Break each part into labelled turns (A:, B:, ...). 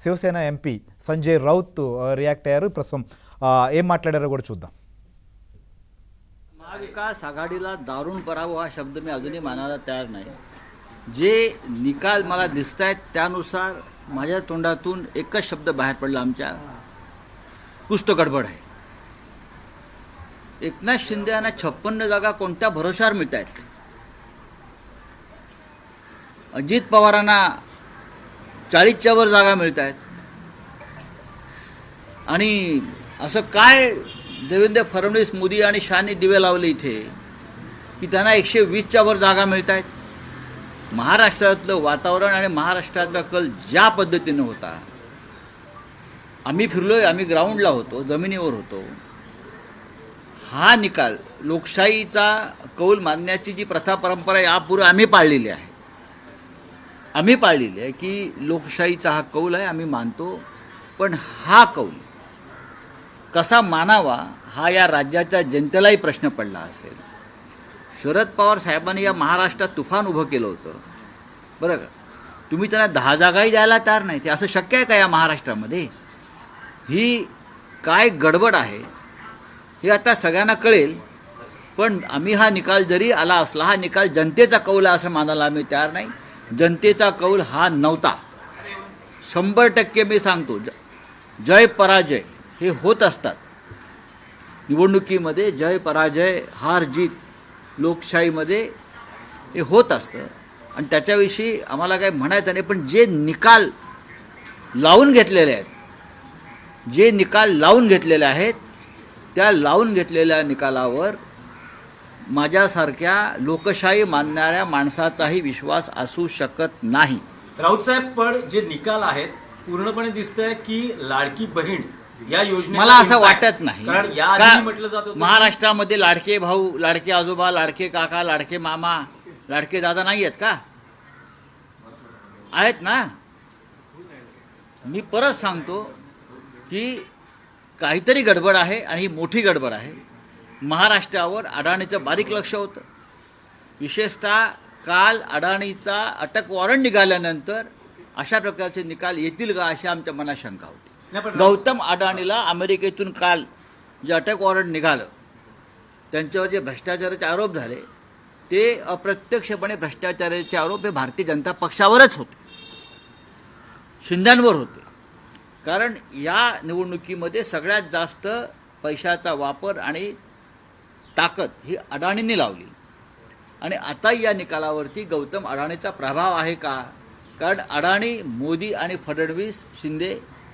A: Shiv Sena MP Sanjay Raut react అయ్యారు. ప్రస్తుతం ఏం మాట్లాడారో కూడా చూద్దాం.
B: महाविकास आघाडीला दारुण पराभव हा शब्द मी अजूनही मानायला तयार नाही. जे निकाल मला दिसत आहेत त्यानुसार माझ्या तोंडातून एकच शब्द बाहेर पडला, आमच्या कुछ गडबड आहे. एकनाथ शिंदे यांना 56 जागा कोणत्या भरोशावर मिळत आहेत? अजित पवारांना 40च्या वर जागा मिळत आहेत. आणि असं काय देवेंद्र फडणवीस, मोदी आणि शहानी दिवे लावले इथे की त्यांना 120च्या वर जागा मिळत आहेत? महाराष्ट्रातलं वातावरण आणि महाराष्ट्राचा कल ज्या पद्धतीने होता, आम्ही फिरलोय, आम्ही ग्राउंडला होतो, जमिनीवर होतो. हा निकाल लोकशाहीचा कौल मानण्याची जी प्रथा परंपरा यापूर्वी आम्ही पाळलेली आहे की लोकशाहीचा हा कौल आहे, आम्ही मानतो. पण हा कौल कसा मानावा हा या राज्याच्या जनतेलाही प्रश्न पडला असेल. शरद पवार साहेबांनी या महाराष्ट्रात तुफान उभं केलं होतं, बरं का? तुम्ही त्यांना 10 जागाही द्यायला तयार नाही. ते असं शक्य आहे का या महाराष्ट्रामध्ये? ही काय गडबड आहे हे आता सगळ्यांना कळेल. पण आम्ही हा निकाल जरी आला असला, हा निकाल जनतेचा कौल आहे असं मानायला आम्ही तयार नाही. जनतेचा कौल हा नव्हता. 100% मी सांगतो, जय पराजय हे होत असतात निवडणुकीमध्ये. जय पराजय, हार जीत लोकशाहीमध्ये हे होत असतं आणि त्याच्याविषयी आम्हाला काही म्हणायचं नाही. पण जे निकाल लावून घेतलेले आहेत, त्या लावून घेतलेल्या निकालावर माझ्यासारख्या लोकशाही मानणाऱ्या माणसाचाही विश्वास असू शकत नाही.
C: राऊत साहेब, पण जे निकाल आहेत पूर्णपणे दिसतंय की लाडकी बहीण या योजने
B: मला असं वाटत नाही.
C: कारण याआधी म्हटलं जात होतं
B: महाराष्ट्रामध्ये लाडके भाऊ, लाडके आजोबा, लाडके काका, लाडके मामा, लाडके दादा नाही आहेत का? आहेत ना. मी परत सांगतो की काहीतरी गडबड आहे आणि ही मोठी गडबड आहे. महाराष्ट्रावर अडाणीचं बारीक लक्ष होतं. विशेषतः काल अडाणीचा अटक वॉरंट निघाल्यानंतर अशा प्रकारचे निकाल येतील का अशी आमच्या मनात शंका होती. गौतम अडाणीला अमेरिकेतून काल जे अटक वॉरंट निघालं, त्यांच्यावर जे भ्रष्टाचाराचे आरोप झाले, ते अप्रत्यक्षपणे भ्रष्टाचाराचे आरोप हे भारतीय जनता पक्षावरच होते, शिंद्यांवर होते. कारण या निवडणुकीमध्ये सगळ्यात जास्त पैशाचा वापर आणि ताकद ही अडाणींनी लावली. आणि आता या निकालावरती गौतम अडाणीचा प्रभाव आहे का? कारण अडाणी, मोदी आणि फडणवीस, शिंदे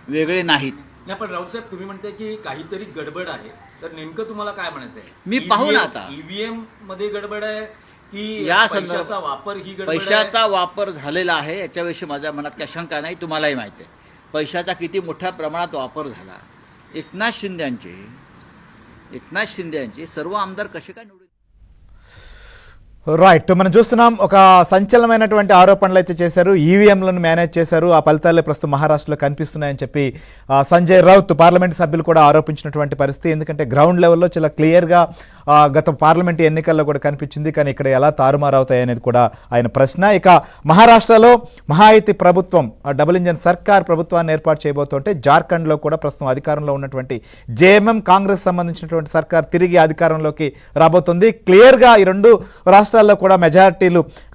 B: वेगळे नाहीत.
C: नाही, पण राऊत साहेब तुम्ही म्हणताय की काहीतरी गडबड आहे, तर नेमकं तुम्हाला काय म्हणायचं आहे?
B: मी पाहू ना आता.
C: ईव्हीएम मध्ये गडबड आहे की
B: या
C: पैशाचा वापर ही गडबड आहे?
B: पैशाचा वापर झालेला आहे याच्याविषयी माझ्या मनात काही शंका नाही. तुम्हालाही माहिती आहे पैशाचा किती मोठ्या प्रमाणात वापर झाला. एकनाथ शिंदे सर्व आमदार कसे काय निवडून?
A: రైట్, మనం చూస్తున్నాం ఒక సంచలనమైనటువంటి ఆరోపణలు అయితే చేశారు. ఈవీఎంలను మేనేజ్ చేశారు, ఆ ఫలితాలే ప్రస్తుతం మహారాష్ట్రలో కనిపిస్తున్నాయని చెప్పి సంజయ్ రౌత్ పార్లమెంట్ సభ్యులు కూడా ఆరోపించినటువంటి పరిస్థితి. ఎందుకంటే గ్రౌండ్ లెవెల్లో చాలా క్లియర్గా గత పార్లమెంట్ ఎన్నికల్లో కూడా కనిపించింది. కానీ ఇక్కడ ఎలా తారుమారవుతాయి అనేది కూడా ఆయన ప్రశ్న. ఇక మహారాష్ట్రలో మహాయుతి ప్రభుత్వం, డబుల్ ఇంజన్ సర్కార్ ప్రభుత్వాన్ని ఏర్పాటు చేయబోతుంటే జార్ఖండ్లో కూడా ప్రస్తుతం అధికారంలో ఉన్నటువంటి జేఎంఎం కాంగ్రెస్ సంబంధించినటువంటి సర్కార్ తిరిగి అధికారంలోకి రాబోతుంది. క్లియర్గా ఈ రెండు రాష్ట్రాల్లో కూడా మెజారిటీలు